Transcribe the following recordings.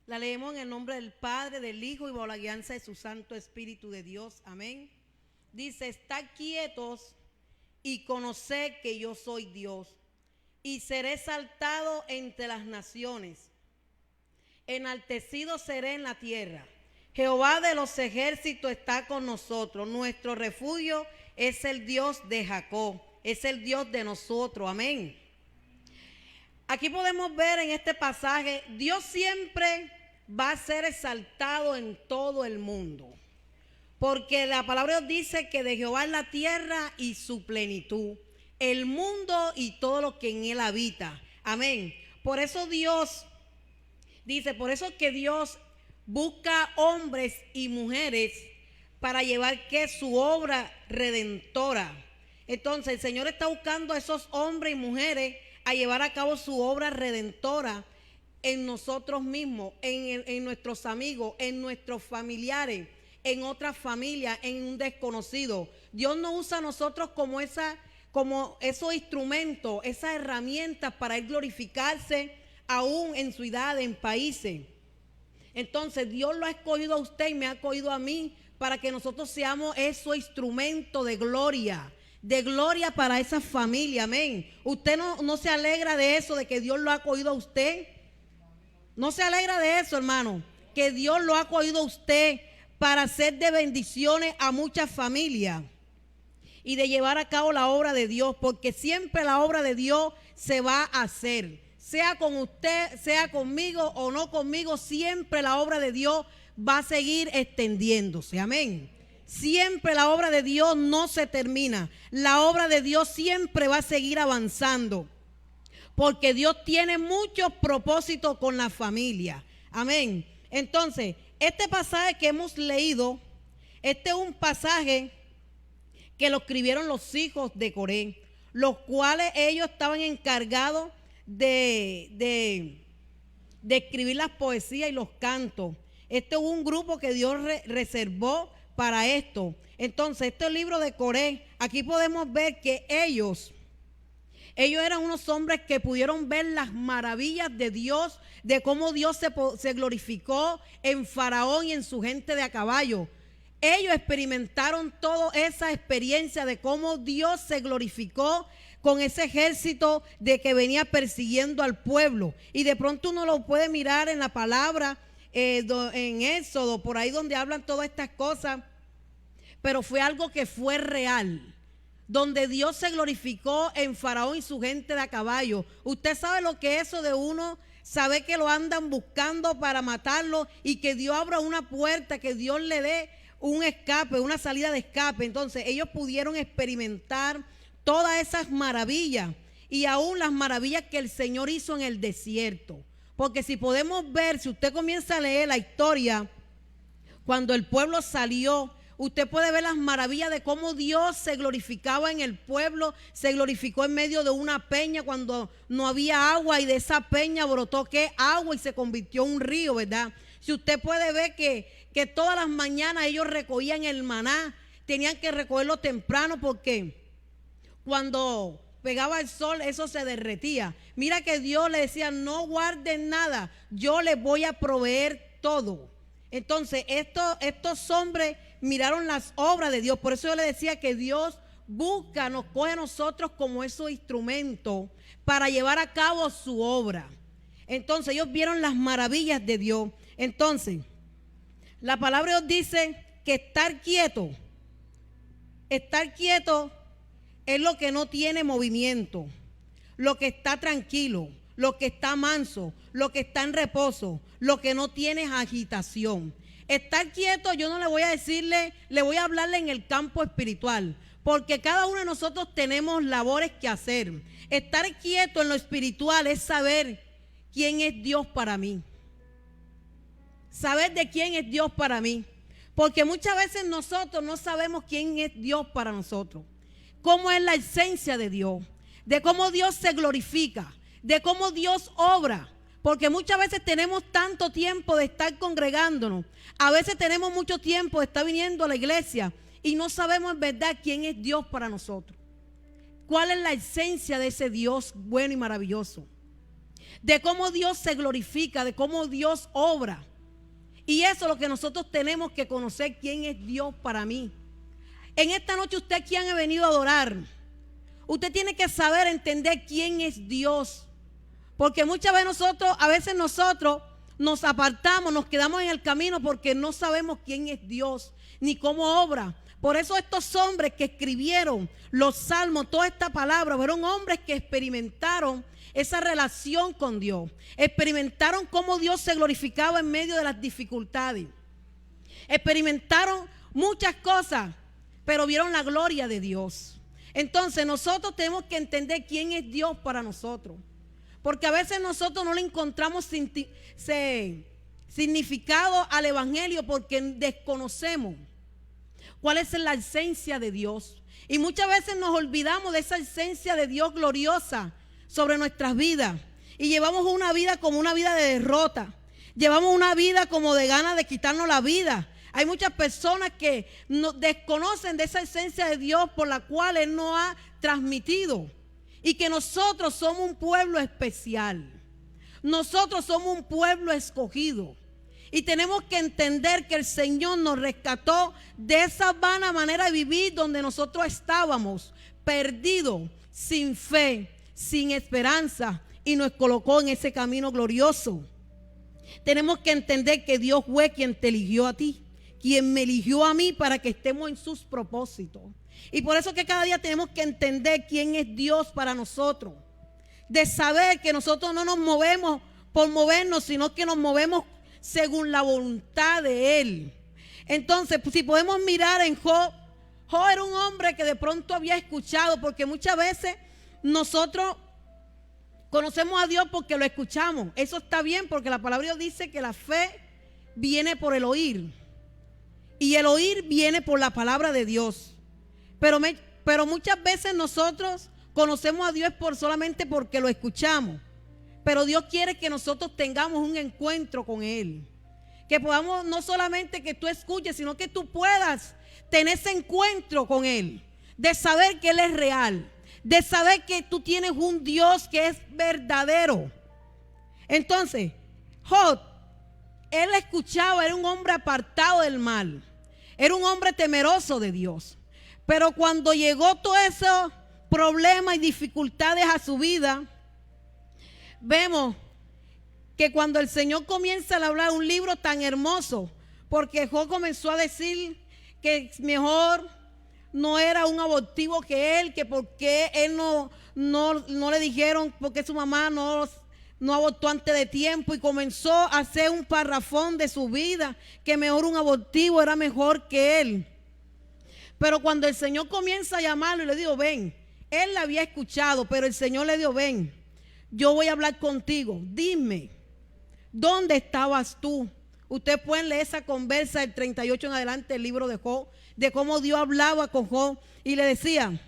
La leemos en el nombre del Padre, del Hijo y bajo la guianza de su Santo Espíritu de Dios. Amén. Dice: estad quietos y conoced que yo soy Dios, y seré exaltado entre las naciones, enaltecido seré en la tierra. Jehová de los ejércitos está con nosotros, nuestro refugio es el Dios de Jacob, es el Dios de nosotros. Amén. Aquí podemos ver en este pasaje, Dios siempre va a ser exaltado en todo el mundo, porque la palabra de Dios dice que de Jehová es la tierra y su plenitud, el mundo y todo lo que en él habita. Amén. Por eso Dios dice, por eso que Dios busca hombres y mujeres para llevar que su obra redentora. Entonces el Señor está buscando a esos hombres y mujeres a llevar a cabo su obra redentora en nosotros mismos, en nuestros amigos, en nuestros familiares, en otras familias, en un desconocido. Dios nos usa a nosotros como esos instrumentos, esas herramientas para Él glorificarse aún en ciudades, en países. Entonces Dios lo ha escogido a usted y me ha escogido a mí para que nosotros seamos esos instrumentos de gloria para esa familia. Amén. Usted no se alegra de eso, de que Dios lo ha escogido a usted. No se alegra de eso, hermano, que Dios lo ha escogido a usted para hacer de bendiciones a muchas familias y de llevar a cabo la obra de Dios, porque siempre la obra de Dios se va a hacer. Sea con usted, sea conmigo o no conmigo, siempre la obra de Dios va a seguir extendiéndose. Amén. Siempre la obra de Dios no se termina. La obra de Dios siempre va a seguir avanzando, porque Dios tiene muchos propósitos con la familia. Amén. Entonces, este pasaje que hemos leído, este es un pasaje que lo escribieron los hijos de Coré, los cuales ellos estaban encargados de escribir las poesías y los cantos. Este es un grupo que Dios reservó para esto. Entonces, este libro de Coré, aquí podemos ver que ellos eran unos hombres que pudieron ver las maravillas de Dios, de cómo Dios se glorificó en Faraón y en su gente de a caballo. Ellos experimentaron toda esa experiencia de cómo Dios se glorificó con ese ejército de que venía persiguiendo al pueblo. Y de pronto uno lo puede mirar en la palabra, en Éxodo, por ahí donde hablan todas estas cosas, pero fue algo que fue real, donde Dios se glorificó en Faraón y su gente de a caballo. Usted sabe lo que es eso de uno sabe que lo andan buscando para matarlo y que Dios abra una puerta, que Dios le dé un escape, una salida de escape. Entonces ellos pudieron experimentar todas esas maravillas y aún las maravillas que el Señor hizo en el desierto. Porque si podemos ver, si usted comienza a leer la historia, cuando el pueblo salió, usted puede ver las maravillas de cómo Dios se glorificaba en el pueblo, se glorificó en medio de una peña cuando no había agua, y de esa peña brotó ¿qué? Agua, y se convirtió en un río, ¿verdad? Si usted puede ver que todas las mañanas ellos recogían el maná, tenían que recogerlo temprano porque cuando pegaba el sol eso se derretía. Mira que Dios le decía: no guarden nada, yo les voy a proveer todo. Entonces estos hombres miraron las obras de Dios. Por eso yo le decía que Dios nos coge a nosotros como esos instrumentos para llevar a cabo su obra. Entonces ellos vieron las maravillas de Dios. Entonces la palabra de Dios dice que estar quieto es lo que no tiene movimiento, lo que está tranquilo, lo que está manso, lo que está en reposo, lo que no tiene agitación. Estar quieto, yo no le voy a decirle, le voy a hablarle en el campo espiritual, porque cada uno de nosotros tenemos labores que hacer. Estar quieto en lo espiritual es saber quién es Dios para mí, saber de quién es Dios para mí, porque muchas veces nosotros no sabemos quién es Dios para nosotros, cómo es la esencia de Dios, de cómo Dios se glorifica, de cómo Dios obra. Porque muchas veces tenemos tanto tiempo de estar congregándonos, a veces tenemos mucho tiempo de estar viniendo a la iglesia y no sabemos en verdad quién es Dios para nosotros. ¿Cuál es la esencia de ese Dios bueno y maravilloso? de cómo Dios se glorifica, de cómo Dios obra. Y eso es lo que nosotros tenemos que conocer, quién es Dios para mí. En esta noche usted, ¿quién ha venido a adorar? Usted tiene que saber, entender quién es Dios. Porque muchas veces nosotros nos apartamos, nos quedamos en el camino porque no sabemos quién es Dios, ni cómo obra. Por eso estos hombres que escribieron los salmos, toda esta palabra, fueron hombres que experimentaron esa relación con Dios. Experimentaron cómo Dios se glorificaba en medio de las dificultades. Experimentaron muchas cosas, pero vieron la gloria de Dios. Entonces nosotros tenemos que entender quién es Dios para nosotros. Porque a veces nosotros no le encontramos significado al evangelio porque desconocemos cuál es la esencia de Dios. Y muchas veces nos olvidamos de esa esencia de Dios gloriosa sobre nuestras vidas. Y llevamos una vida como una vida de derrota. Llevamos una vida como de ganas de quitarnos la vida. Hay muchas personas que desconocen de esa esencia de Dios por la cual Él nos ha transmitido. Y que nosotros somos un pueblo especial. Nosotros somos un pueblo escogido. Y tenemos que entender que el Señor nos rescató de esa vana manera de vivir donde nosotros estábamos perdidos, sin fe, sin esperanza, y nos colocó en ese camino glorioso. Tenemos que entender que Dios fue quien te eligió a ti, quien me eligió a mí para que estemos en sus propósitos. Y por eso que cada día tenemos que entender quién es Dios para nosotros. De saber que nosotros no nos movemos por movernos, sino que nos movemos según la voluntad de Él. Entonces, si podemos mirar en Job, Job era un hombre que de pronto había escuchado, porque muchas veces nosotros conocemos a Dios porque lo escuchamos. Eso está bien, porque la palabra de Dios dice que la fe viene por el oír. Y el oír viene por la palabra de Dios. Pero muchas veces nosotros conocemos a Dios solamente porque lo escuchamos. Pero Dios quiere que nosotros tengamos un encuentro con Él. Que podamos, no solamente que tú escuches, sino que tú puedas tener ese encuentro con Él. De saber que Él es real. De saber que tú tienes un Dios que es verdadero. Entonces, Job, él escuchaba, era un hombre apartado del mal. Era un hombre temeroso de Dios. Pero cuando llegó todos esos problemas y dificultades a su vida, vemos que cuando el Señor comienza a hablar un libro tan hermoso, porque Job comenzó a decir que mejor no era un abortivo que él, que porque él no le dijeron, porque su mamá no abortó antes de tiempo, y comenzó a hacer un parrafón de su vida, que mejor un abortivo era mejor que él. Pero cuando el Señor comienza a llamarlo y le dijo, ven, él la había escuchado, pero el Señor le dijo, ven, yo voy a hablar contigo, dime, ¿dónde estabas tú? Ustedes pueden leer esa conversa del 38 en adelante, el libro de Job, de cómo Dios hablaba con Job y le decía,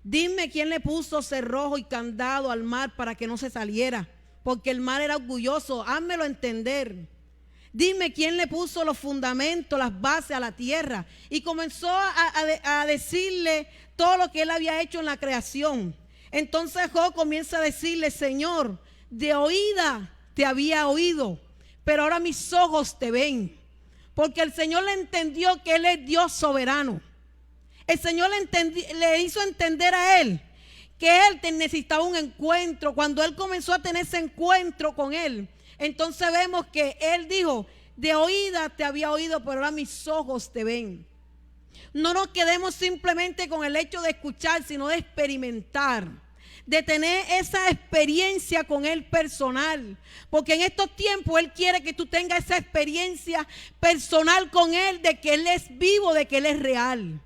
dime quién le puso cerrojo y candado al mar para que no se saliera, porque el mar era orgulloso, házmelo entender. Dime quién le puso los fundamentos, las bases a la tierra. Y comenzó a decirle todo lo que él había hecho en la creación. Entonces Job comienza a decirle, Señor, de oída te había oído, pero ahora mis ojos te ven. Porque el Señor le entendió que Él es Dios soberano. El Señor le hizo entender a él que él necesitaba un encuentro. Cuando él comenzó a tener ese encuentro con Él, entonces vemos que él dijo, de oída te había oído, pero ahora mis ojos te ven. No nos quedemos simplemente con el hecho de escuchar, sino de experimentar, de tener esa experiencia con Él personal. Porque en estos tiempos Él quiere que tú tengas esa experiencia personal con Él, de que Él es vivo, de que Él es real.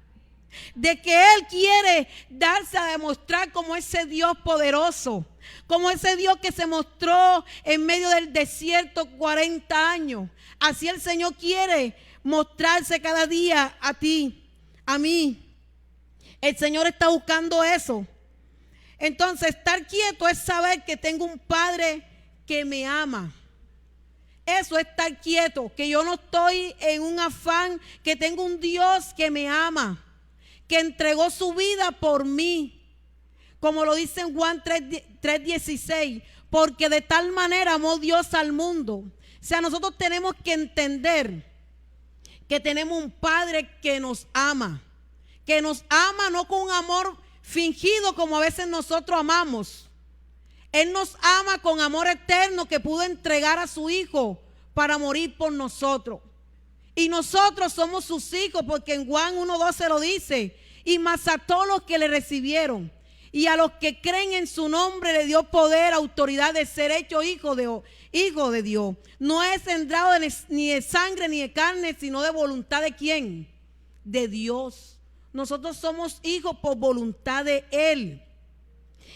De que Él quiere darse a demostrar como ese Dios poderoso, como ese Dios que se mostró en medio del desierto 40 años. Así el Señor quiere mostrarse cada día a ti, a mí. El Señor está buscando eso. Entonces, estar quieto es saber que tengo un Padre que me ama. Eso es estar quieto, que yo no estoy en un afán, que tengo un Dios que me ama, que entregó su vida por mí. Como lo dice en Juan 3:16, porque de tal manera amó Dios al mundo. O sea, nosotros tenemos que entender que tenemos un Padre que nos ama no con un amor fingido como a veces nosotros amamos. Él nos ama con amor eterno, que pudo entregar a su Hijo para morir por nosotros. Y nosotros somos sus hijos, porque en Juan 1:12 lo dice: y más a todos los que le recibieron y a los que creen en su nombre le dio poder, autoridad de ser hecho hijo de Dios. No es engendrado ni de sangre ni de carne, sino de voluntad de ¿quién? De Dios. Nosotros somos hijos por voluntad de Él.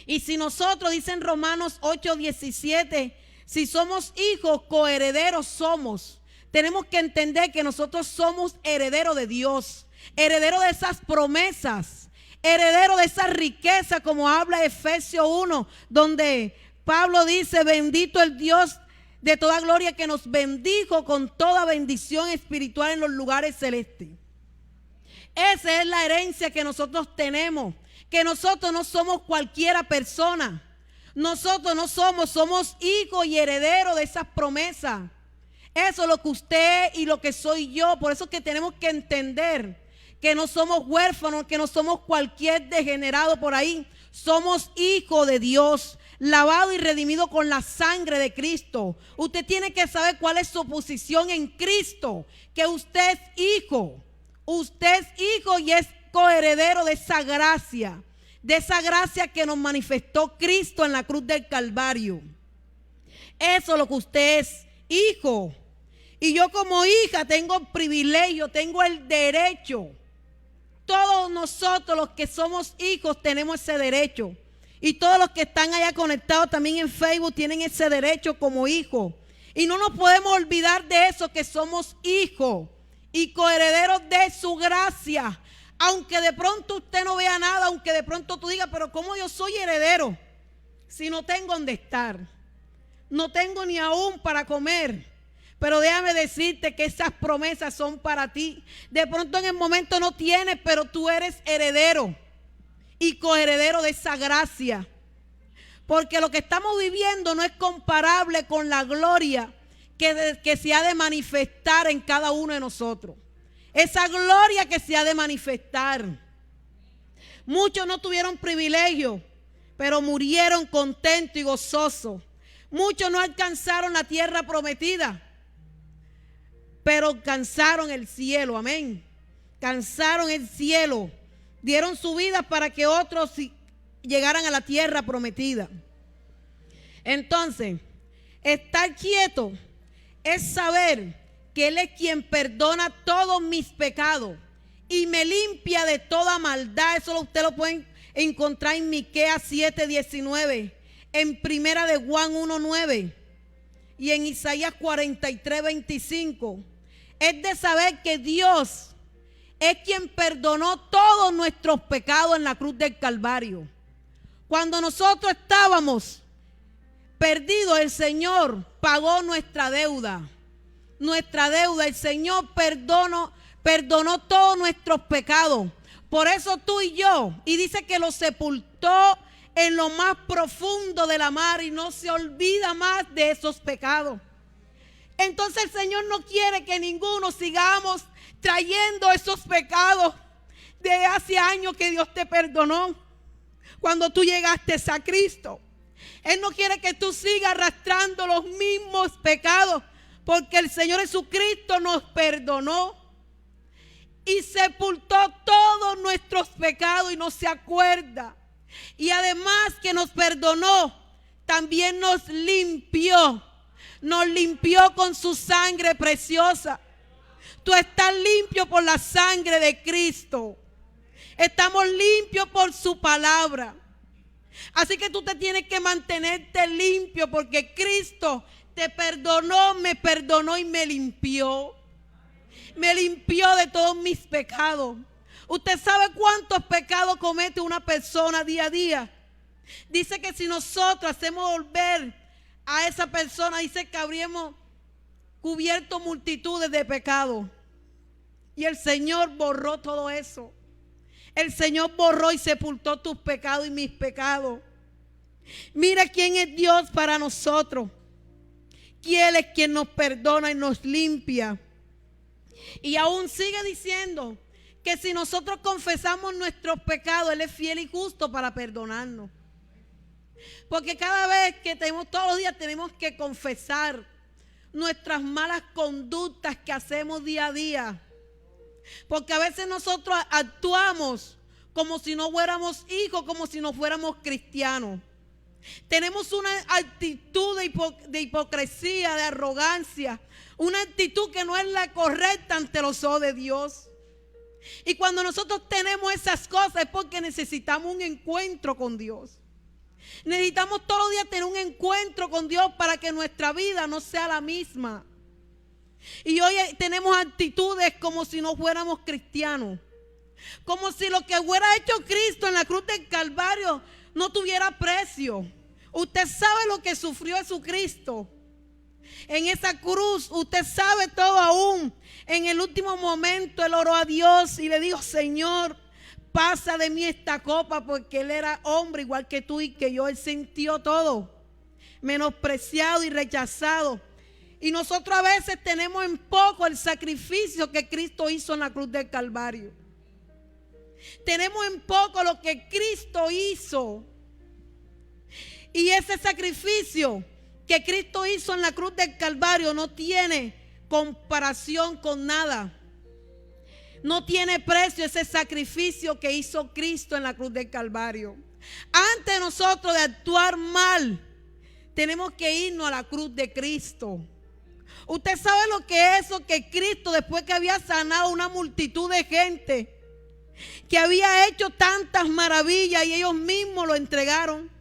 Y si nosotros, dice en Romanos 8:17, si somos hijos, coherederos somos. Tenemos que entender que nosotros somos herederos de Dios, herederos de esas promesas, herederos de esa riqueza, como habla Efesios 1, donde Pablo dice: bendito el Dios de toda gloria, que nos bendijo con toda bendición espiritual en los lugares celestes. Esa es la herencia que nosotros tenemos, que nosotros no somos cualquiera persona. Nosotros no somos hijos y herederos de esas promesas. Eso es lo que usted y lo que soy yo. Por eso es que tenemos que entender que no somos huérfanos, que no somos cualquier degenerado por ahí. Somos hijos de Dios, lavado y redimido con la sangre de Cristo. Usted tiene que saber cuál es su posición en Cristo, que usted es hijo. Usted es hijo y es coheredero de esa gracia que nos manifestó Cristo en la cruz del Calvario. Eso es lo que usted es, hijo. Y yo como hija tengo el privilegio, tengo el derecho. Todos nosotros los que somos hijos tenemos ese derecho. Y todos los que están allá conectados también en Facebook tienen ese derecho como hijos. Y no nos podemos olvidar de eso, que somos hijos y coherederos de su gracia. Aunque de pronto usted no vea nada, aunque de pronto tú digas: pero ¿cómo yo soy heredero si no tengo donde estar? No tengo ni aún para comer. Pero déjame decirte que esas promesas son para ti. De pronto en el momento no tienes, pero tú eres heredero y coheredero de esa gracia. Porque lo que estamos viviendo no es comparable con la gloria que se ha de manifestar en cada uno de nosotros. Esa gloria que se ha de manifestar. Muchos no tuvieron privilegio, pero murieron contentos y gozosos. Muchos no alcanzaron la tierra prometida, pero alcanzaron el cielo. Amén. Alcanzaron el cielo. Dieron su vida para que otros llegaran a la tierra prometida. Entonces, estar quieto es saber que Él es quien perdona todos mis pecados y me limpia de toda maldad. Eso usted lo pueden encontrar en Miqueas 7:19, en Primera de Juan 1:9 y en Isaías 43:25. Es de saber que Dios es quien perdonó todos nuestros pecados en la cruz del Calvario. Cuando nosotros estábamos perdidos, el Señor pagó nuestra deuda. Nuestra deuda, el Señor perdonó todos nuestros pecados. Por eso tú y yo, y dice que los sepultó en lo más profundo de la mar y no se olvida más de esos pecados. Entonces el Señor no quiere que ninguno sigamos trayendo esos pecados de hace años que Dios te perdonó cuando tú llegaste a Cristo. Él no quiere que tú sigas arrastrando los mismos pecados, porque el Señor Jesucristo nos perdonó y sepultó todos nuestros pecados y no se acuerda. Y además que nos perdonó, también nos limpió con su sangre preciosa. Tú estás limpio por la sangre de Cristo. Estamos limpios por su palabra. Así que tú te tienes que mantenerte limpio, porque Cristo te perdonó, me perdonó y me limpió. Me limpió de todos mis pecados. ¿Usted sabe cuántos pecados comete una persona día a día? Dice que si nosotros hacemos volver a esa persona, dice que habríamos cubierto multitudes de pecados. Y el Señor borró todo eso. El Señor borró y sepultó tus pecados y mis pecados. Mira quién es Dios para nosotros. Quién es quien nos perdona y nos limpia. Y aún sigue diciendo que si nosotros confesamos nuestros pecados, Él es fiel y justo para perdonarnos. Porque cada vez que todos los días tenemos que confesar nuestras malas conductas que hacemos día a día. Porque a veces nosotros actuamos como si no fuéramos hijos, como si no fuéramos cristianos. Tenemos una actitud de hipocresía, de arrogancia, una actitud que no es la correcta ante los ojos de Dios. Y cuando nosotros tenemos esas cosas es porque necesitamos un encuentro con Dios. Necesitamos todos los días tener un encuentro con Dios para que nuestra vida no sea la misma. Y hoy tenemos actitudes como si no fuéramos cristianos. Como si lo que hubiera hecho Cristo en la cruz del Calvario no tuviera precio. Usted sabe lo que sufrió Jesucristo en esa cruz. Usted sabe todo aún. En el último momento Él oró a Dios y le dijo: Señor, pasa de mí esta copa, porque Él era hombre igual que tú y que yo. Él sintió todo, menospreciado y rechazado. Y nosotros a veces tenemos en poco el sacrificio que Cristo hizo en la cruz del Calvario. Tenemos en poco lo que Cristo hizo. Y ese sacrificio que Cristo hizo en la cruz del Calvario no tiene comparación con nada. No tiene precio ese sacrificio que hizo Cristo en la cruz del Calvario. Antes de nosotros de actuar mal, tenemos que irnos a la cruz de Cristo. Usted sabe lo que es eso, que Cristo, después que había sanado una multitud de gente, que había hecho tantas maravillas y ellos mismos lo entregaron.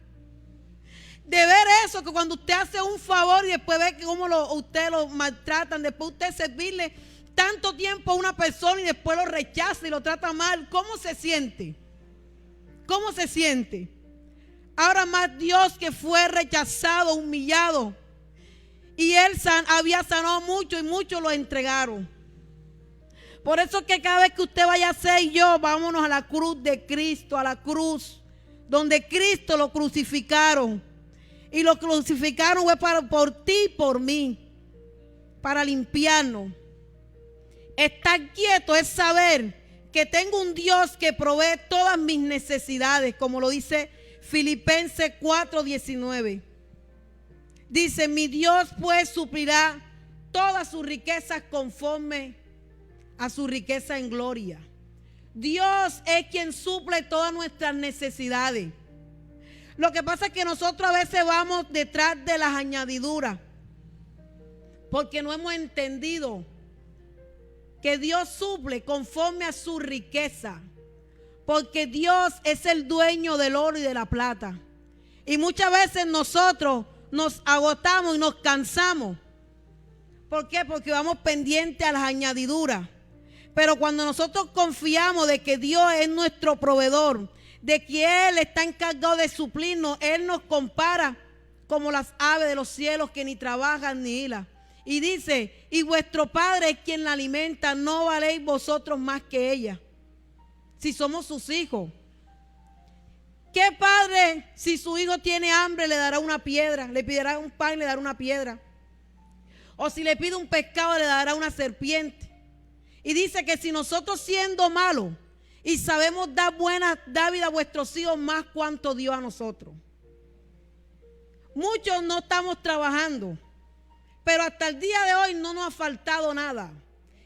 De ver eso, que cuando usted hace un favor y después ve que cómo usted lo maltratan, después usted servirle tanto tiempo a una persona y después lo rechaza y lo trata mal, ¿cómo se siente? ¿Cómo se siente? Ahora más Dios, que fue rechazado, humillado, y Él había sanado mucho y muchos lo entregaron. Por eso que cada vez que usted vaya a hacer y yo, vámonos a la cruz de Cristo, a la cruz donde Cristo lo crucificaron. Y lo crucificaron fue por ti y por mí, para limpiarnos. Estar quieto es saber que tengo un Dios que provee todas mis necesidades, como lo dice Filipenses 4:19. Dice: mi Dios pues suplirá todas sus riquezas conforme a su riqueza en gloria. Dios es quien suple todas nuestras necesidades. Lo que pasa es que nosotros a veces vamos detrás de las añadiduras, porque no hemos entendido que Dios suple conforme a su riqueza, porque Dios es el dueño del oro y de la plata. Y muchas veces nosotros nos agotamos y nos cansamos. ¿Por qué? Porque vamos pendientes a las añadiduras. Pero cuando nosotros confiamos de que Dios es nuestro proveedor, de que Él está encargado de suplirnos, Él nos compara como las aves de los cielos, que ni trabajan ni hilan. Y dice: y vuestro Padre es quien la alimenta, ¿no valéis vosotros más que ella? Si somos sus hijos. ¿Qué padre, si su hijo tiene hambre, le dará una piedra? Le pedirá un pan y le dará una piedra. O si le pide un pescado, le dará una serpiente. Y dice que si nosotros, siendo malos y sabemos dar vida a vuestros hijos, más cuanto Dios a nosotros. Muchos no estamos trabajando, pero hasta el día de hoy no nos ha faltado nada.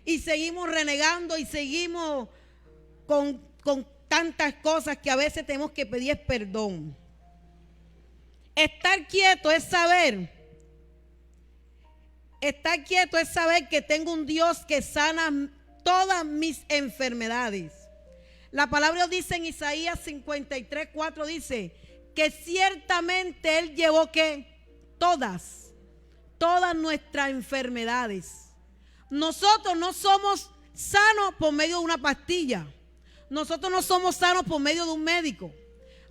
Y seguimos renegando y seguimos con tantas cosas que a veces tenemos que pedir perdón. Estar quieto es saber que tengo un Dios que sana todas mis enfermedades. La palabra dice en Isaías 53:4, dice que ciertamente Él llevó todas nuestras enfermedades. Nosotros no somos sanos por medio de una pastilla. Nosotros no somos sanos por medio de un médico.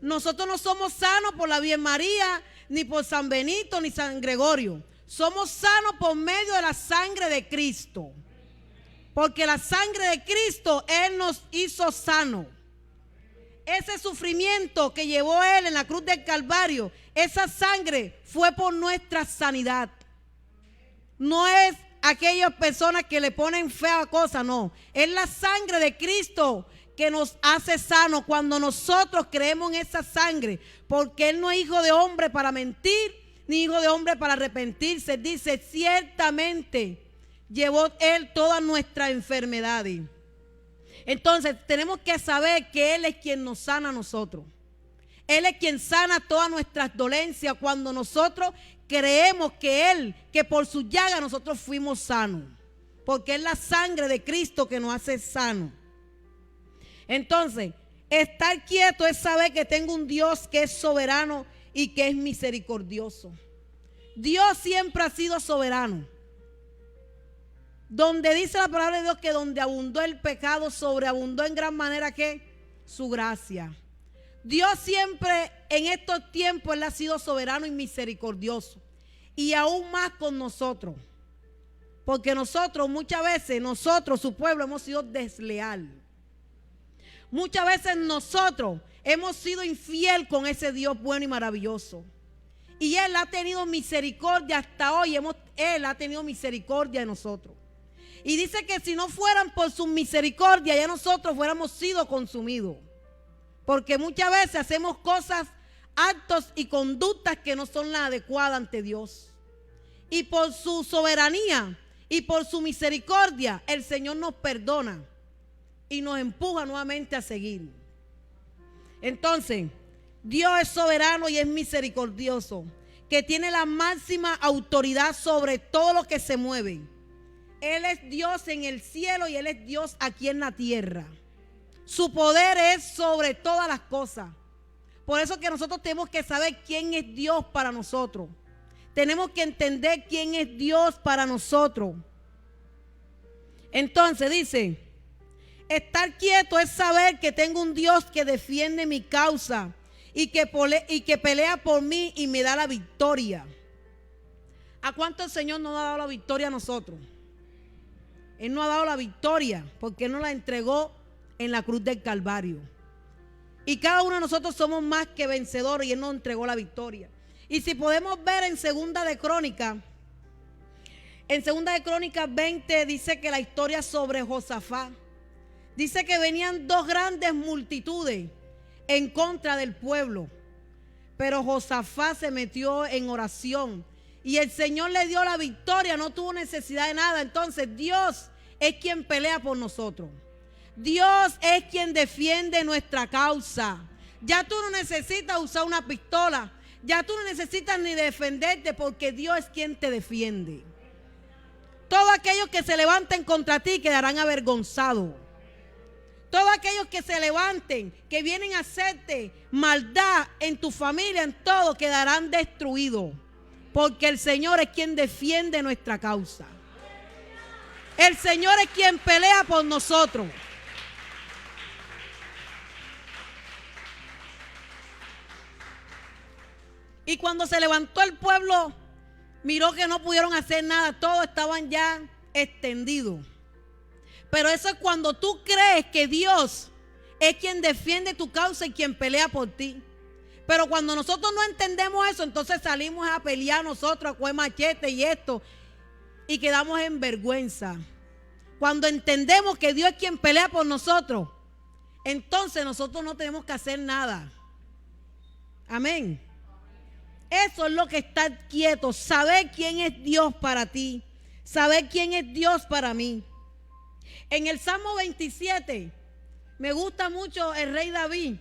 Nosotros no somos sanos por la Virgen María, ni por San Benito, ni San Gregorio. Somos sanos por medio de la sangre de Cristo. Porque la sangre de Cristo, Él nos hizo sanos. ese sufrimiento que llevó Él en la cruz del Calvario, esa sangre fue por nuestra sanidad. No es aquellas personas que le ponen fea cosa, no. Es la sangre de Cristo que nos hace sanos cuando nosotros creemos en esa sangre. Porque Él no es hijo de hombre para mentir, ni hijo de hombre para arrepentirse. Dice, ciertamente llevó Él todas nuestras enfermedades. Entonces tenemos que saber que Él es quien nos sana a nosotros. Él es quien sana todas nuestras dolencias cuando nosotros creemos que Él, que por su llaga nosotros fuimos sanos. Porque es la sangre de Cristo que nos hace sanos. Entonces, estar quieto es saber que tengo un Dios que es soberano y que es misericordioso. Dios siempre ha sido soberano. Donde dice la palabra de Dios que donde abundó el pecado, sobreabundó en gran manera que su gracia. Dios siempre en estos tiempos Él ha sido soberano y misericordioso. Y aún más con nosotros. Porque nosotros muchas veces, su pueblo, hemos sido desleal. Muchas veces nosotros hemos sido infiel con ese Dios bueno y maravilloso. Y Él ha tenido misericordia hasta hoy. Él ha tenido misericordia de nosotros. Y dice que si no fueran por su misericordia, ya nosotros fuéramos sido consumidos. Porque muchas veces hacemos cosas, actos y conductas que no son las adecuadas ante Dios. Y por su soberanía y por su misericordia, el Señor nos perdona y nos empuja nuevamente a seguir. Entonces, Dios es soberano y es misericordioso, que tiene la máxima autoridad sobre todo lo que se mueve. Él es Dios en el cielo y Él es Dios aquí en la tierra. Su poder es sobre todas las cosas. Por eso que nosotros tenemos que saber quién es Dios para nosotros. Tenemos que entender quién es Dios para nosotros. Entonces dice, estar quieto es saber que tengo un Dios que defiende mi causa y que pelea por mí y me da la victoria. ¿A cuánto el Señor nos ha dado la victoria a nosotros? Él nos ha dado la victoria porque Él nos la entregó en la cruz del Calvario. Y cada uno de nosotros somos más que vencedores y Él nos entregó la victoria. Y si podemos ver en Segunda de Crónicas 20 dice que la historia sobre Josafat. Dice que venían dos grandes multitudes en contra del pueblo. Pero Josafat se metió en oración. Y el Señor le dio la victoria, no tuvo necesidad de nada. Entonces Dios es quien pelea por nosotros. Dios es quien defiende nuestra causa. Ya tú no necesitas usar una pistola. Ya tú no necesitas ni defenderte porque Dios es quien te defiende. Todos aquellos que se levanten contra ti quedarán avergonzados. Todos aquellos que se levanten, que vienen a hacerte maldad en tu familia, en todo, quedarán destruidos. Porque el Señor es quien defiende nuestra causa. El Señor es quien pelea por nosotros. Y cuando se levantó el pueblo, miró que no pudieron hacer nada. Todos estaban ya extendidos. Pero eso es cuando tú crees que Dios es quien defiende tu causa y quien pelea por ti. Pero cuando nosotros no entendemos eso, entonces salimos a pelear nosotros, a coger machete y esto, y quedamos en vergüenza. Cuando entendemos que Dios es quien pelea por nosotros, entonces nosotros no tenemos que hacer nada. Amén. Eso es lo que estar quieto, saber quién es Dios para ti, saber quién es Dios para mí. En el Salmo 27, me gusta mucho el rey David,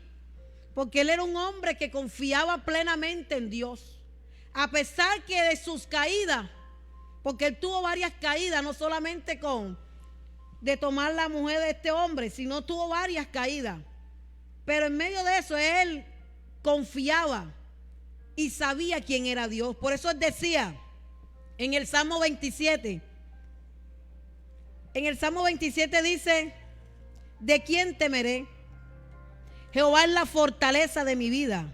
porque él era un hombre que confiaba plenamente en Dios. A pesar que de sus caídas, porque él tuvo varias caídas, no solamente de tomar la mujer de este hombre, sino tuvo varias caídas. Pero en medio de eso él confiaba y sabía quién era Dios. Por eso él decía en el Salmo 27, dice, ¿de quién temeré? Jehová es la fortaleza de mi vida.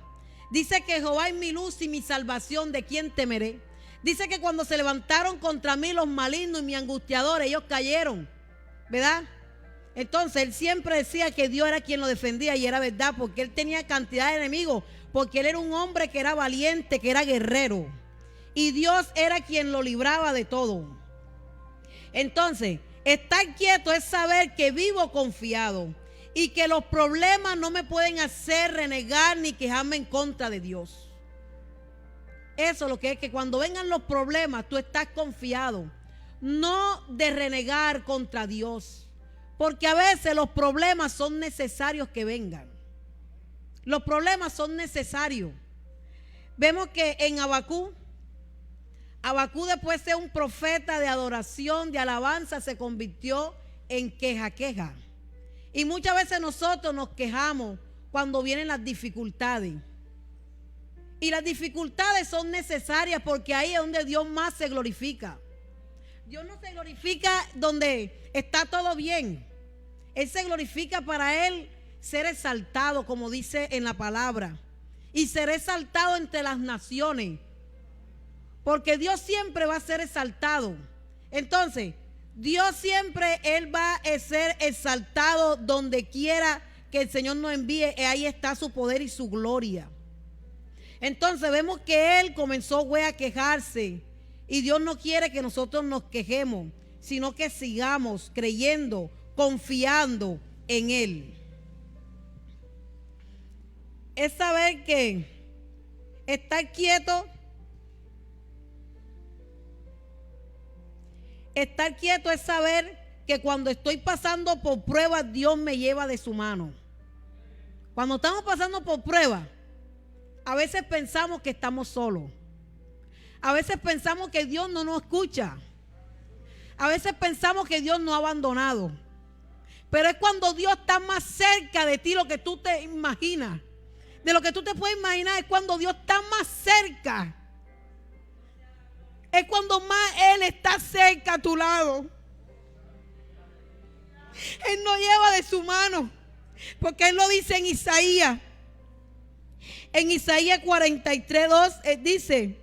Dice que Jehová es mi luz y mi salvación, ¿de quién temeré? Dice que cuando se levantaron contra mí los malignos y mis angustiadores, ellos cayeron, ¿verdad? Entonces él siempre decía que Dios era quien lo defendía y era verdad, porque él tenía cantidad de enemigos, porque él era un hombre que era valiente, que era guerrero. Y Dios era quien lo libraba de todo. Entonces, estar quieto es saber que vivo confiado y que los problemas no me pueden hacer renegar ni quejarme en contra de Dios. Eso es lo que es, que cuando vengan los problemas tú estás confiado, no de renegar contra Dios. Porque a veces los problemas son necesarios que vengan. Los problemas son necesarios. Vemos que en Abacú después de un profeta de adoración, de alabanza, se convirtió en queja. Y muchas veces nosotros nos quejamos cuando vienen las dificultades. Y las dificultades son necesarias porque ahí es donde Dios más se glorifica. Dios no se glorifica donde está todo bien. Él se glorifica para Él ser exaltado, como dice en la palabra. Y ser exaltado entre las naciones. Porque Dios siempre va a ser exaltado. Entonces, Dios siempre, Él va a ser exaltado donde quiera que el Señor nos envíe. Ahí está su poder y su gloria. Entonces vemos que Él comenzó a quejarse. Y Dios no quiere que nosotros nos quejemos, sino que sigamos creyendo, confiando en Él. Es saber que estar quieto es saber que cuando estoy pasando por pruebas, Dios me lleva de su mano. Cuando estamos pasando por pruebas, a veces pensamos que estamos solos. A veces pensamos que Dios no nos escucha. A veces pensamos que Dios nos ha abandonado. Pero es cuando Dios está más cerca de ti, lo que tú te imaginas. De lo que tú te puedes imaginar es cuando Dios está más cerca. Es cuando más Él está cerca a tu lado. Él nos lleva de su mano. Porque Él lo dice en Isaías. En Isaías 43:2 dice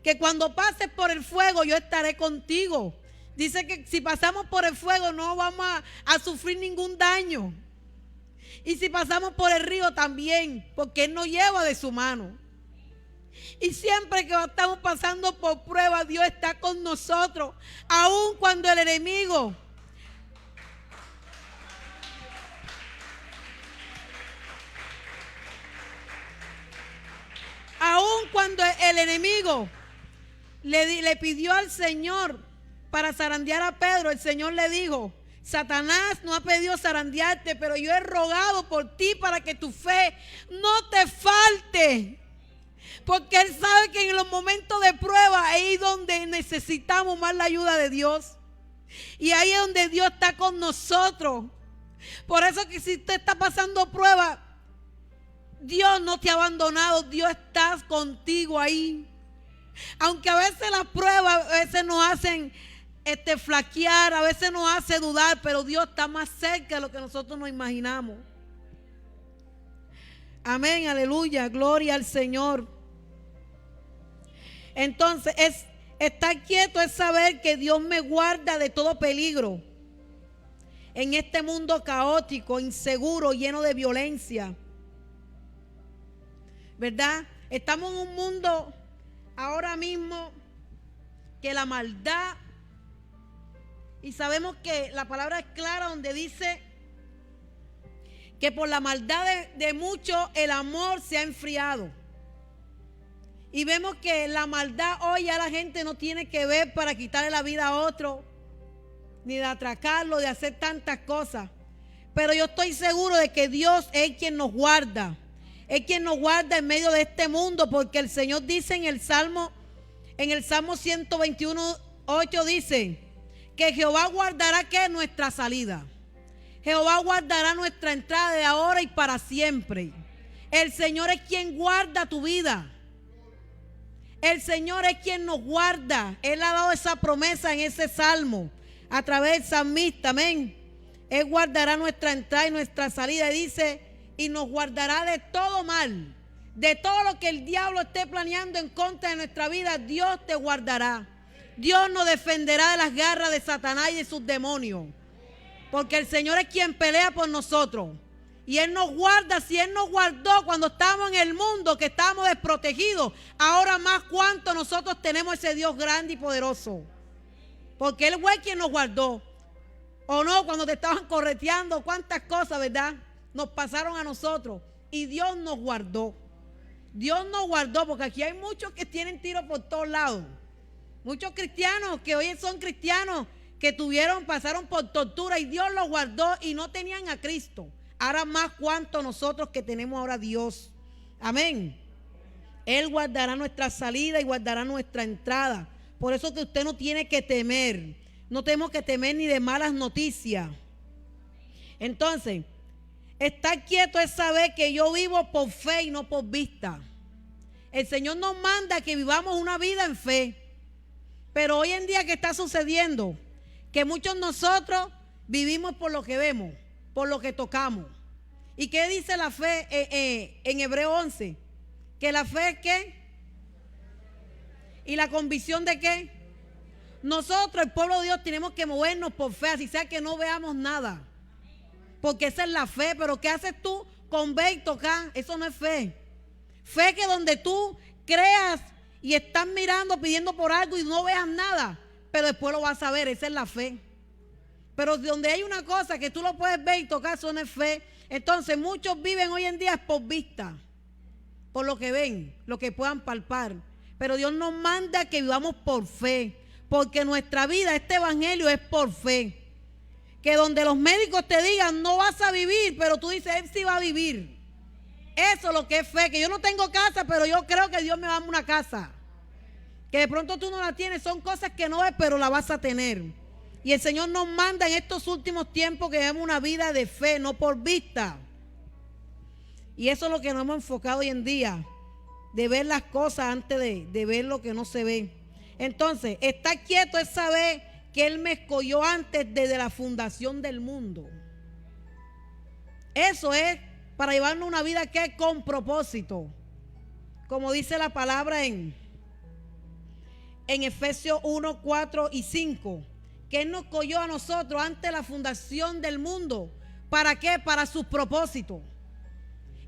que cuando pases por el fuego yo estaré contigo. Dice que si pasamos por el fuego no vamos a sufrir ningún daño. Y si pasamos por el río también, porque Él nos lleva de su mano. Y siempre que estamos pasando por pruebas, Dios está con nosotros. Aun cuando el enemigo le pidió al Señor para zarandear a Pedro, el Señor le dijo: Satanás no ha pedido zarandearte, pero yo he rogado por ti para que tu fe no te falte. Porque Él sabe que en los momentos de prueba ahí es donde necesitamos más la ayuda de Dios. Y ahí es donde Dios está con nosotros. Por eso que si usted está pasando prueba, Dios no te ha abandonado, Dios está contigo ahí. Aunque a veces las pruebas a veces nos hacen flaquear, a veces nos hace dudar, pero Dios está más cerca de lo que nosotros nos imaginamos. Amén, aleluya, gloria al Señor. Entonces, estar quieto es saber que Dios me guarda de todo peligro. En este mundo caótico, inseguro, lleno de violencia. ¿Verdad? Estamos en un mundo ahora mismo que la maldad, y sabemos que la palabra es clara donde dice que por la maldad de muchos el amor se ha enfriado. Y vemos que la maldad hoy ya la gente no tiene que ver para quitarle la vida a otro, ni de atracarlo, de hacer tantas cosas. Pero yo estoy seguro de que Dios es quien nos guarda. Es quien nos guarda en medio de este mundo, porque el Señor dice en el Salmo 121:8 dice que Jehová guardará que nuestra salida. Jehová guardará nuestra entrada de ahora y para siempre. El Señor es quien guarda tu vida. El Señor es quien nos guarda. Él ha dado esa promesa en ese salmo a través del salmista, amén. Él guardará nuestra entrada y nuestra salida, y dice, y nos guardará de todo mal, de todo lo que el diablo esté planeando en contra de nuestra vida. Dios te guardará. Dios nos defenderá de las garras de Satanás y de sus demonios. Porque el Señor es quien pelea por nosotros. Y Él nos guarda. Si Él nos guardó cuando estábamos en el mundo, que estábamos desprotegidos, ahora más cuánto nosotros tenemos ese Dios grande y poderoso. Porque Él fue quien nos guardó. O no, cuando te estaban correteando, cuántas cosas, ¿verdad?, nos pasaron a nosotros. Y Dios nos guardó. Dios nos guardó, porque aquí hay muchos que tienen tiros por todos lados. Muchos cristianos que hoy son cristianos que pasaron por tortura y Dios los guardó y no tenían a Cristo. Ahora más cuánto nosotros que tenemos ahora a Dios. Amén. Él guardará nuestra salida y guardará nuestra entrada. Por eso que usted no tiene que temer. No tenemos que temer ni de malas noticias. Entonces, estar quieto es saber que yo vivo por fe y no por vista. El Señor nos manda que vivamos una vida en fe. Pero hoy en día, ¿qué está sucediendo? Que muchos de nosotros vivimos por lo que vemos, por lo que tocamos. ¿Y qué dice la fe en Hebreo 11? Que la fe es ¿qué? ¿Y la convicción de qué? Nosotros, el pueblo de Dios, tenemos que movernos por fe, así sea que no veamos nada. Porque esa es la fe. Pero ¿qué haces tú con ver y tocar? Eso no es fe. Fe que donde tú creas y estás mirando, pidiendo por algo y no veas nada, pero después lo vas a ver. Esa es la fe. Pero donde hay una cosa que tú lo puedes ver y tocar, eso no es fe. Entonces muchos viven hoy en día por vista, por lo que ven, lo que puedan palpar. Pero Dios nos manda que vivamos por fe, porque nuestra vida, este evangelio es por fe. Que donde los médicos te digan no vas a vivir, pero tú dices él sí va a vivir. Eso es lo que es fe. Que yo no tengo casa, pero yo creo que Dios me va a dar una casa. Que de pronto tú no la tienes, son cosas que no ves, pero la vas a tener. Y el Señor nos manda en estos últimos tiempos que vivamos una vida de fe, no por vista. Y eso es lo que nos hemos enfocado hoy en día, de ver las cosas antes de ver lo que no se ve. Entonces, estar quieto es saber que Él me escogió antes desde la fundación del mundo. Eso es para llevarnos una vida que es con propósito. Como dice la palabra en Efesios 1, 4 y 5. Que Él nos escogió a nosotros antes de la fundación del mundo. ¿Para qué? Para sus propósitos.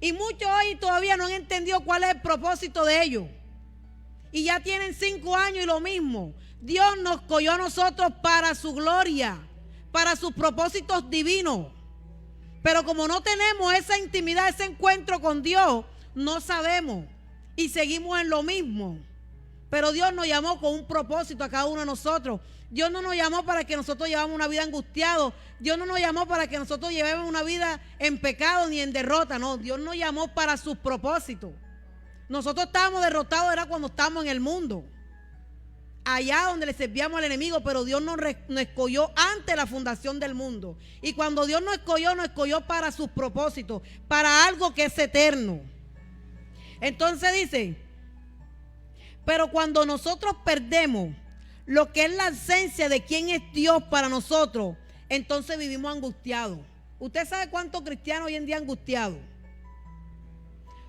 Y muchos hoy todavía no han entendido cuál es el propósito de ellos. Y ya tienen 5 años y lo mismo. Dios nos escogió a nosotros para su gloria, para sus propósitos divinos. Pero como no tenemos esa intimidad, ese encuentro con Dios, no sabemos y seguimos en lo mismo. Pero Dios nos llamó con un propósito a cada uno de nosotros. Dios no nos llamó para que nosotros llevamos una vida angustiada. Dios no nos llamó para que nosotros llevemos una vida en pecado ni en derrota. No, Dios nos llamó para sus propósitos. Nosotros estábamos derrotados era cuando estábamos en el mundo, allá donde le servíamos al enemigo, pero Dios nos escogió antes de la fundación del mundo. Y cuando Dios nos escogió para sus propósitos, para algo que es eterno. Entonces dice, pero cuando nosotros perdemos lo que es la esencia de quién es Dios para nosotros, entonces vivimos angustiados. ¿Usted sabe cuántos cristianos hoy en día angustiados?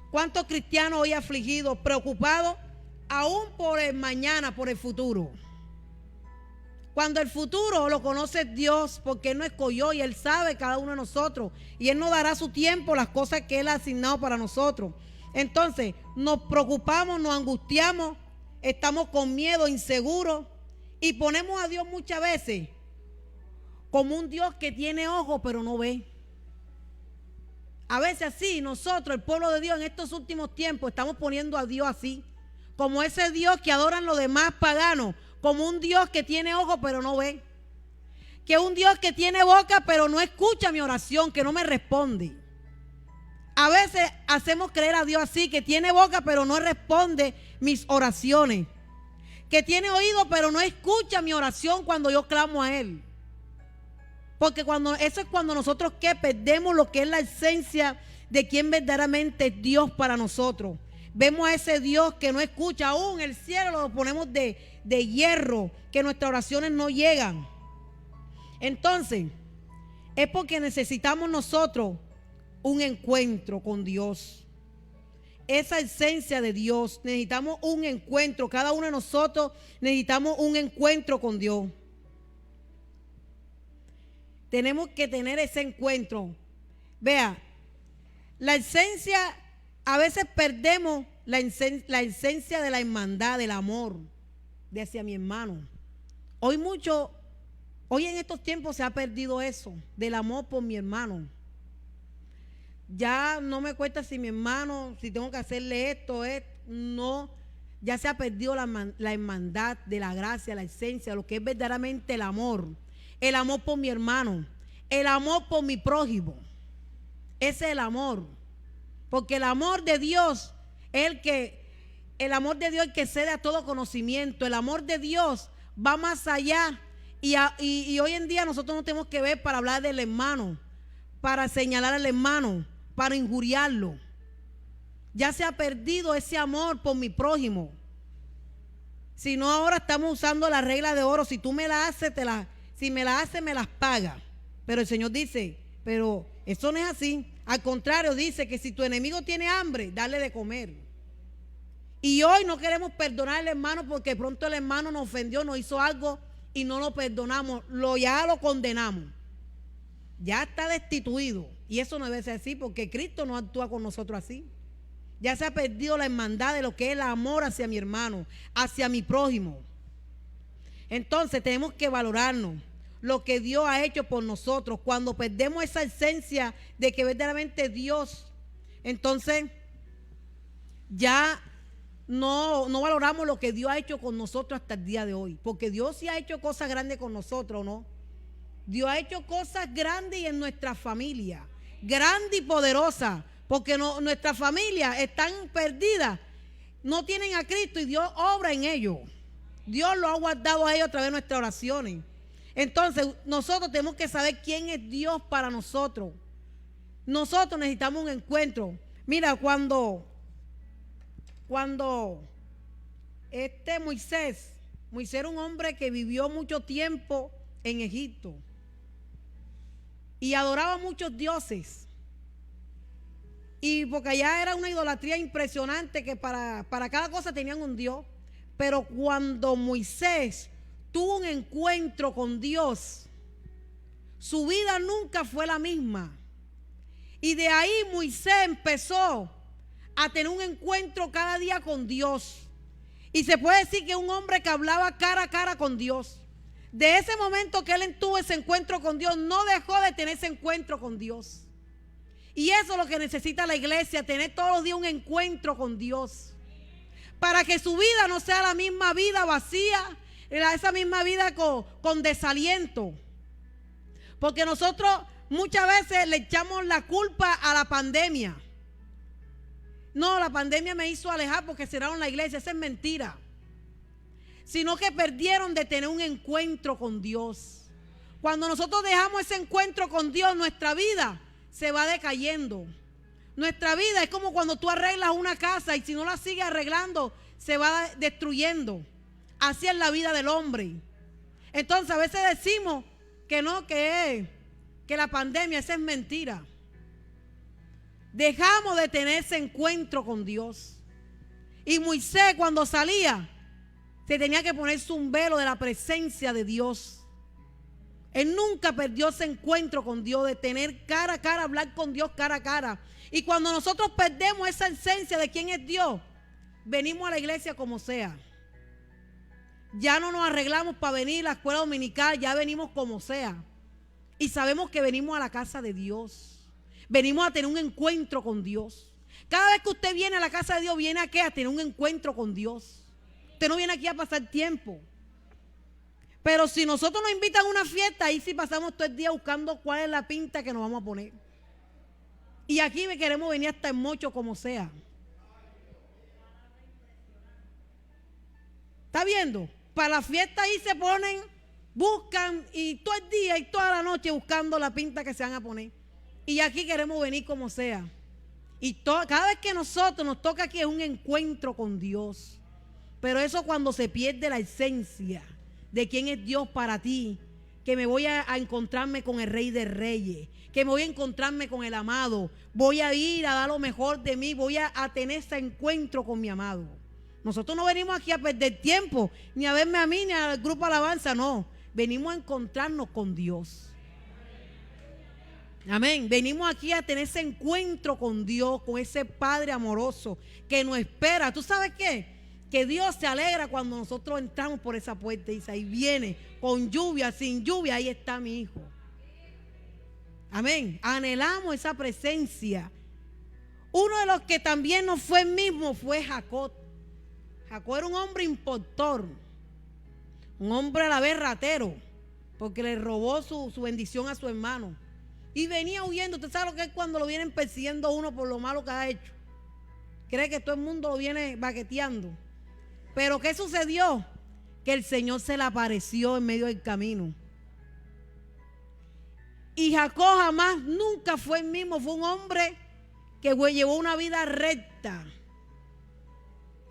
¿Cuántos cristianos hoy afligidos, preocupados, aún por el mañana, por el futuro? Cuando el futuro lo conoce Dios, porque Él nos escogió y Él sabe cada uno de nosotros. Y Él nos dará su tiempo, las cosas que Él ha asignado para nosotros. Entonces, nos preocupamos, nos angustiamos, estamos con miedo, inseguros. Y ponemos a Dios muchas veces como un Dios que tiene ojos pero no ve. A veces así, nosotros, el pueblo de Dios, en estos últimos tiempos, estamos poniendo a Dios así. Como ese Dios que adoran los demás paganos. Como un Dios que tiene ojos pero no ve. Que un Dios que tiene boca pero no escucha mi oración, que no me responde. A veces hacemos creer a Dios así, que tiene boca pero no responde mis oraciones. Que tiene oído pero no escucha mi oración cuando yo clamo a Él. Porque eso es cuando nosotros que perdemos lo que es la esencia de quién verdaderamente es Dios para nosotros. Vemos a ese Dios que no escucha, aún el cielo lo ponemos de hierro, que nuestras oraciones no llegan. Entonces, es porque necesitamos nosotros un encuentro con Dios. Esa esencia de Dios, necesitamos un encuentro, cada uno de nosotros necesitamos un encuentro con Dios. tenemos que tener ese encuentro. Vea, la esencia, a veces perdemos la esencia de la hermandad, del amor de hacia mi hermano. Hoy en estos tiempos se ha perdido eso, del amor por mi hermano. Ya no me cuesta si mi hermano, si tengo que hacerle esto, no. Ya se ha perdido la hermandad de la gracia, la esencia, lo que es verdaderamente el amor por mi hermano, el amor por mi prójimo. Ese es el amor, porque el amor de Dios es el que excede a todo conocimiento. El amor de Dios va más allá y hoy en día nosotros no tenemos que ver para hablar del hermano, para señalar al hermano, para injuriarlo. Ya se ha perdido ese amor por mi prójimo. Si no, ahora estamos usando la regla de oro. Si tú me la haces, si me la haces, me las pagas. Pero el Señor dice, pero eso no es así. Al contrario, dice que si tu enemigo tiene hambre, dale de comer. Y hoy no queremos perdonar al hermano porque pronto el hermano nos ofendió, nos hizo algo y no lo perdonamos. Ya lo condenamos. Ya está destituido. Y eso no debe ser así porque Cristo no actúa con nosotros así. Ya se ha perdido la hermandad de lo que es el amor hacia mi hermano, hacia mi prójimo. Entonces tenemos que valorarnos lo que Dios ha hecho por nosotros. Cuando perdemos esa esencia de que verdaderamente Dios, entonces ya no valoramos lo que Dios ha hecho con nosotros hasta el día de hoy. Porque Dios sí ha hecho cosas grandes con nosotros, ¿no? Dios ha hecho cosas grandes en nuestra familia, grande y poderosa. Porque nuestras familias están perdidas, no tienen a Cristo y Dios obra en ellos. Dios lo ha guardado a ellos a través de nuestras oraciones. Entonces nosotros tenemos que saber quién es Dios para nosotros. Nosotros necesitamos un encuentro. Mira, cuando Moisés era un hombre que vivió mucho tiempo en Egipto y adoraba a muchos dioses. Y porque allá era una idolatría impresionante que para cada cosa tenían un Dios. Pero cuando Moisés tuvo un encuentro con Dios, su vida nunca fue la misma. Y de ahí Moisés empezó a tener un encuentro cada día con Dios. Y se puede decir que un hombre que hablaba cara a cara con Dios. De ese momento que él tuvo ese encuentro con Dios, no dejó de tener ese encuentro con Dios. Y eso es lo que necesita la iglesia, tener todos los días un encuentro con Dios. Para que su vida no sea la misma vida vacía, esa misma vida con desaliento. Porque nosotros muchas veces le echamos la culpa a la pandemia. No, la pandemia me hizo alejar porque cerraron la iglesia. Esa es mentira. Sino que perdieron de tener un encuentro con Dios. Cuando nosotros dejamos ese encuentro con Dios, nuestra vida se va decayendo. Nuestra vida es como cuando tú arreglas una casa y si no la sigues arreglando, se va destruyendo. Así es la vida del hombre. Entonces a veces decimos que no, que la pandemia, esa es mentira. Dejamos de tener ese encuentro con Dios. Y Moisés cuando salía, se tenía que ponerse un velo de la presencia de Dios. Él nunca perdió ese encuentro con Dios, de tener cara a cara, hablar con Dios cara a cara. Y cuando nosotros perdemos esa esencia de quién es Dios, venimos a la iglesia como sea. Ya no nos arreglamos para venir a la escuela dominical, ya venimos como sea. Y sabemos que venimos a la casa de Dios. Venimos a tener un encuentro con Dios. Cada vez que usted viene a la casa de Dios, viene aquí a tener un encuentro con Dios. Usted no viene aquí a pasar tiempo. Pero si nosotros nos invitan a una fiesta, ahí sí pasamos todo el día buscando cuál es la pinta que nos vamos a poner. Y aquí queremos venir hasta en mocho como sea. ¿Está viendo? Para la fiesta ahí se ponen, buscan y todo el día y toda la noche buscando la pinta que se van a poner. Y aquí queremos venir como sea. Y cada vez que nosotros nos toca aquí es un encuentro con Dios. Pero eso cuando se pierde la esencia de quién es Dios para ti, que me voy a encontrarme con el Rey de Reyes, que me voy a encontrarme con el amado, voy a ir a dar lo mejor de mí, voy a tener ese encuentro con mi amado. Nosotros no venimos aquí a perder tiempo, ni a verme a mí, ni al grupo Alabanza, no. Venimos a encontrarnos con Dios. Amén. Venimos aquí a tener ese encuentro con Dios, con ese Padre amoroso que nos espera. ¿Tú sabes qué? Que Dios se alegra cuando nosotros entramos por esa puerta y dice, ahí viene, con lluvia, sin lluvia, ahí está mi hijo. Amén. Anhelamos esa presencia. Uno de los que también no fue el mismo fue Jacob. Jacob era un hombre impostor, un hombre a la vez ratero, porque le robó su bendición a su hermano. Y venía huyendo. Usted sabe lo que es cuando lo vienen persiguiendo a uno por lo malo que ha hecho. Cree que todo el mundo lo viene baqueteando. Pero ¿qué sucedió? Que el Señor se le apareció en medio del camino. Y Jacob jamás, nunca fue el mismo. Fue un hombre que llevó una vida recta.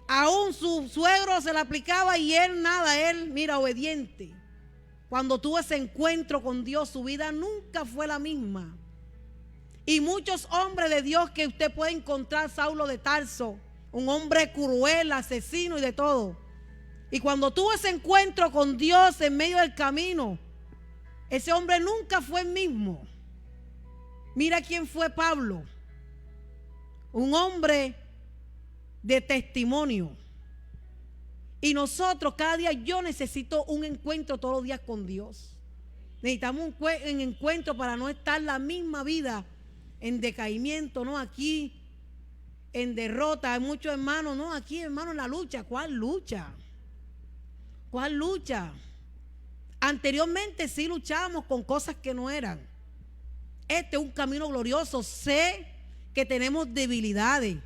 Aún su suegro se le aplicaba y él nada, él, mira, obediente. Cuando tuvo ese encuentro con Dios, su vida nunca fue la misma. Y muchos hombres de Dios que usted puede encontrar, Saulo de Tarso, un hombre cruel, asesino y de todo. Y cuando tuvo ese encuentro con Dios en medio del camino, ese hombre nunca fue el mismo. Mira quién fue Pablo. Un hombre de testimonio. Y nosotros cada día, yo necesito un encuentro todos los días con Dios. Necesitamos un encuentro para no estar la misma vida en decaimiento, no aquí en derrota. Hay muchos hermanos, no aquí hermanos en la lucha. ¿Cuál lucha? ¿Cuál lucha? Anteriormente sí luchábamos con cosas que no eran. Este es un camino glorioso. Sé que tenemos debilidades,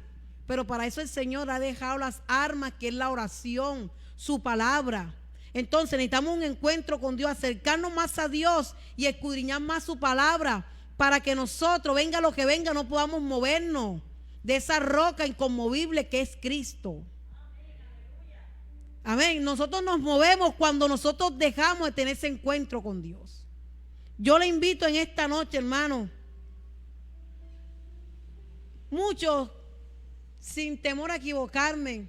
pero para eso el Señor ha dejado las armas, que es la oración, su palabra. Entonces necesitamos un encuentro con Dios, acercarnos más a Dios y escudriñar más su palabra, para que nosotros, venga lo que venga, no podamos movernos de esa roca inconmovible que es Cristo. Amén. Nosotros nos movemos cuando nosotros dejamos de tener ese encuentro con Dios. Yo le invito en esta noche, hermano, muchos, sin temor a equivocarme,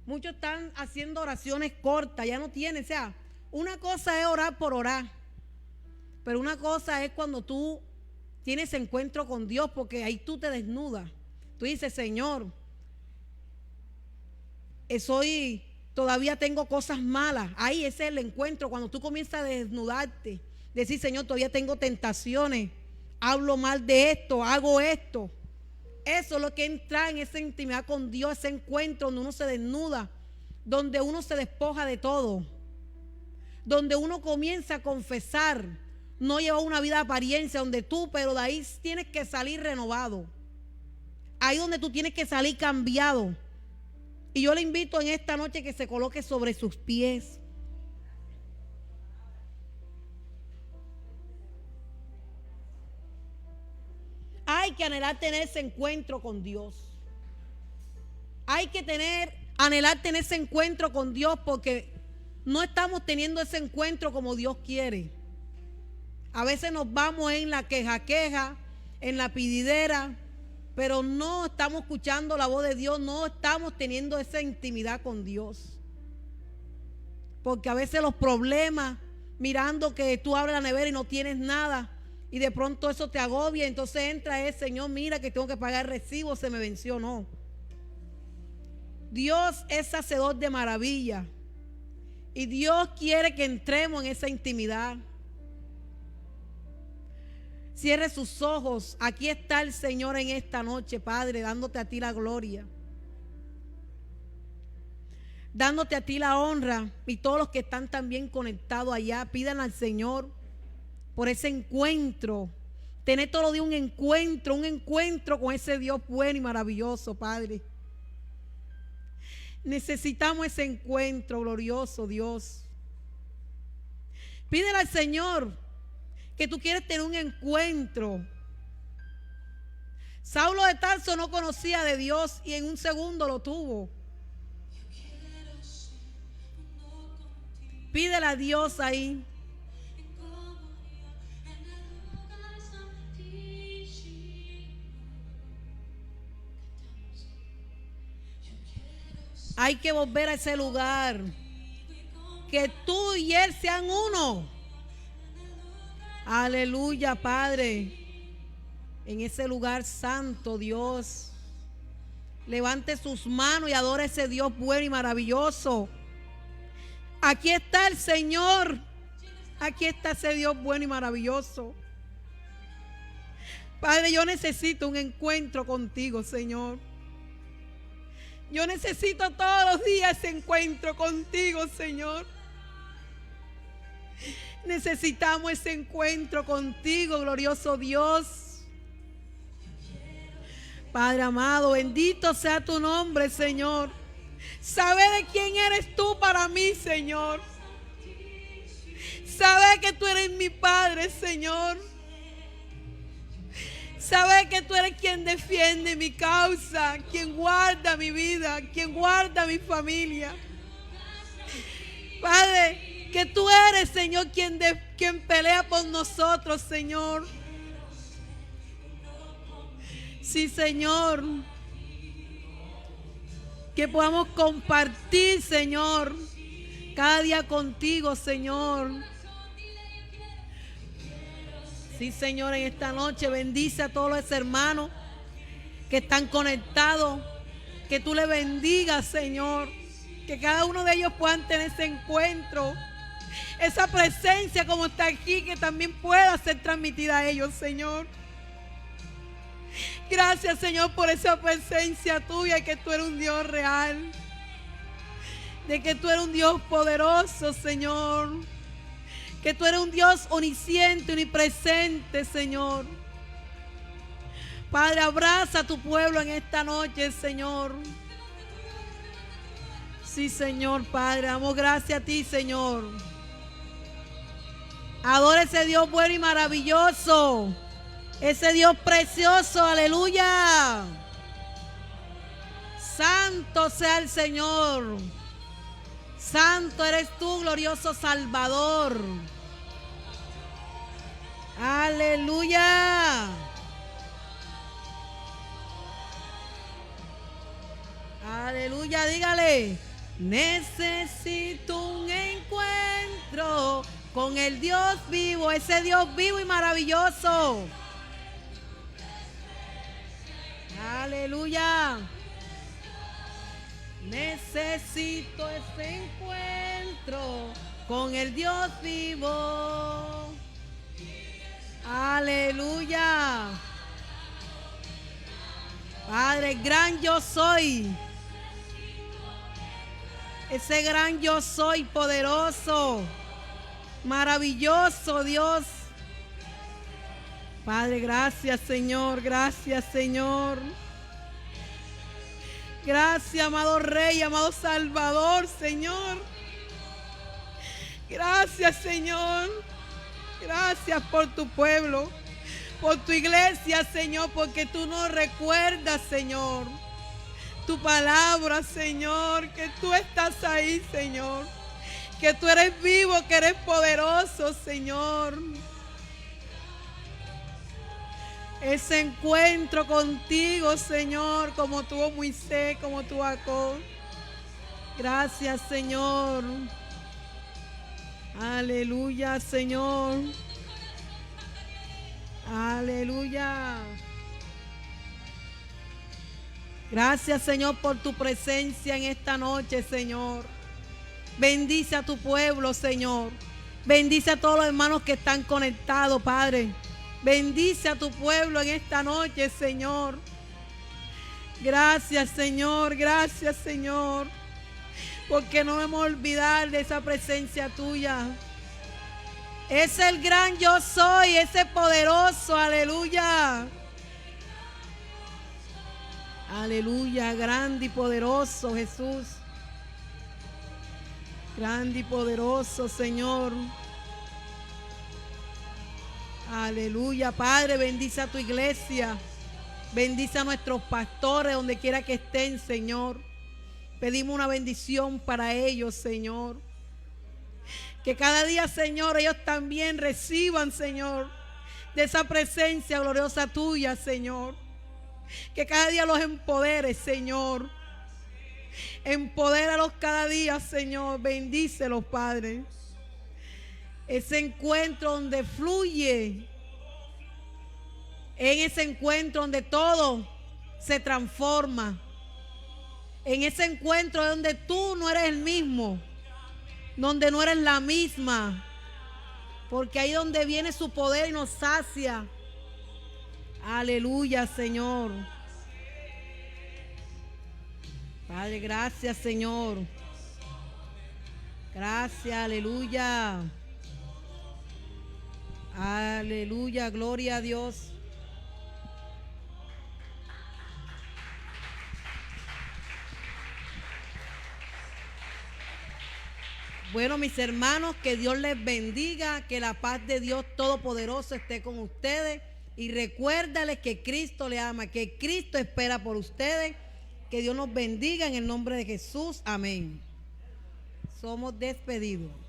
muchos están haciendo oraciones cortas, ya no tienen, o sea, una cosa es orar por orar, pero una cosa es cuando tú tienes encuentro con Dios, porque ahí tú te desnudas. Tú dices, Señor, todavía tengo cosas malas. Ahí ese es el encuentro, cuando tú comienzas a desnudarte, decir, Señor, todavía tengo tentaciones, hablo mal de esto, hago esto. Eso es lo que entra en esa intimidad con Dios, ese encuentro donde uno se desnuda, donde uno se despoja de todo, donde uno comienza a confesar, no lleva una vida de apariencia, pero de ahí tienes que salir renovado. Ahí donde tú tienes que salir cambiado. Y yo le invito en esta noche que se coloque sobre sus pies. Hay que anhelar tener ese encuentro con Dios. Hay que anhelar tener ese encuentro con Dios, porque no estamos teniendo ese encuentro como Dios quiere. A veces nos vamos en la queja, en la pididera, pero no estamos escuchando la voz de Dios, no estamos teniendo esa intimidad con Dios. Porque a veces los problemas, mirando que tú abres la nevera y no tienes nada, y de pronto eso te agobia, entonces entra Señor, mira que tengo que pagar el recibo, se me venció. No. Dios es hacedor de maravilla, y Dios quiere que entremos en esa intimidad. Cierre sus ojos. Aquí está el Señor en esta noche, Padre, dándote a ti la gloria, dándote a ti la honra, y todos los que están también conectados allá, pidan al Señor por ese encuentro. Tener todo de un encuentro con ese Dios bueno y maravilloso, Padre. Necesitamos ese encuentro glorioso, Dios. Pídele al Señor que tú quieres tener un encuentro. Saulo de Tarso no conocía de Dios y en un segundo lo tuvo. Pídele a Dios ahí. Hay que volver a ese lugar, que tú y Él sean uno. Aleluya, Padre. En ese lugar santo, Dios. Levante sus manos y adore a ese Dios bueno y maravilloso. Aquí está el Señor. Aquí está ese Dios bueno y maravilloso. Padre, yo necesito un encuentro contigo, Señor. Yo necesito todos los días ese encuentro contigo, Señor. Necesitamos ese encuentro contigo, glorioso Dios. Padre amado, bendito sea tu nombre, Señor. Saber de quién eres tú para mí, Señor. Saber que tú eres mi Padre, Señor. Saber que tú eres quien defiende mi causa, quien guarda mi vida, quien guarda mi familia. Padre, que tú eres, Señor, quien pelea por nosotros, Señor. Sí, Señor. Que podamos compartir, Señor, cada día contigo, Señor. Sí, Señor, en esta noche bendice a todos los hermanos que están conectados. Que tú les bendigas, Señor. Que cada uno de ellos puedan tener ese encuentro. Esa presencia como está aquí, que también pueda ser transmitida a ellos, Señor. Gracias, Señor, por esa presencia tuya, que tú eres un Dios real. De que tú eres un Dios poderoso, Señor. Que tú eres un Dios omnisciente, omnipresente, Señor. Padre, abraza a tu pueblo en esta noche, Señor. Sí, Señor, Padre, damos gracias a ti, Señor. Adora ese Dios bueno y maravilloso. Ese Dios precioso, aleluya. Santo sea el Señor. Santo eres tú, glorioso Salvador. Aleluya. Aleluya, dígale. Necesito un encuentro con el Dios vivo, ese Dios vivo y maravilloso. Aleluya. Necesito ese encuentro con el Dios vivo. Aleluya. Padre, gran yo soy. Ese gran yo soy poderoso, maravilloso Dios. Padre, gracias, Señor, gracias, Señor. Gracias, amado Rey, amado Salvador, Señor. Gracias, Señor. Gracias por tu pueblo, por tu iglesia, Señor, porque tú nos recuerdas, Señor, tu palabra, Señor, que tú estás ahí, Señor, que tú eres vivo, que eres poderoso, Señor. Ese encuentro contigo, Señor, como tuvo Moisés, como tuvo Jacob. Gracias, Señor. Aleluya, Señor. Aleluya. Gracias, Señor, por tu presencia en esta noche, Señor. Bendice a tu pueblo, Señor. Bendice a todos los hermanos que están conectados, Padre. Bendice a tu pueblo en esta noche, Señor. Gracias, Señor. Gracias, Señor. Porque no debemos olvidar de esa presencia tuya. Es el gran yo soy, ese poderoso, aleluya. Aleluya, grande y poderoso Jesús. Grande y poderoso Señor. Aleluya, Padre, bendice a tu iglesia. Bendice a nuestros pastores donde quiera que estén, Señor. Pedimos una bendición para ellos, Señor. Que cada día, Señor, ellos también reciban, Señor, de esa presencia gloriosa tuya, Señor. Que cada día los empoderes, Señor. Empodéralos cada día, Señor. Bendícelos, Padre. Ese encuentro donde fluye. En ese encuentro donde todo se transforma. En ese encuentro donde tú no eres el mismo. Donde no eres la misma. Porque ahí donde viene su poder y nos sacia. Aleluya, Señor. Padre, gracias, Señor. Gracias, aleluya. Aleluya, gloria a Dios. Bueno, mis hermanos, que Dios les bendiga, que la paz de Dios Todopoderoso esté con ustedes y recuérdales que Cristo le ama, que Cristo espera por ustedes, que Dios nos bendiga en el nombre de Jesús, amén. Somos despedidos.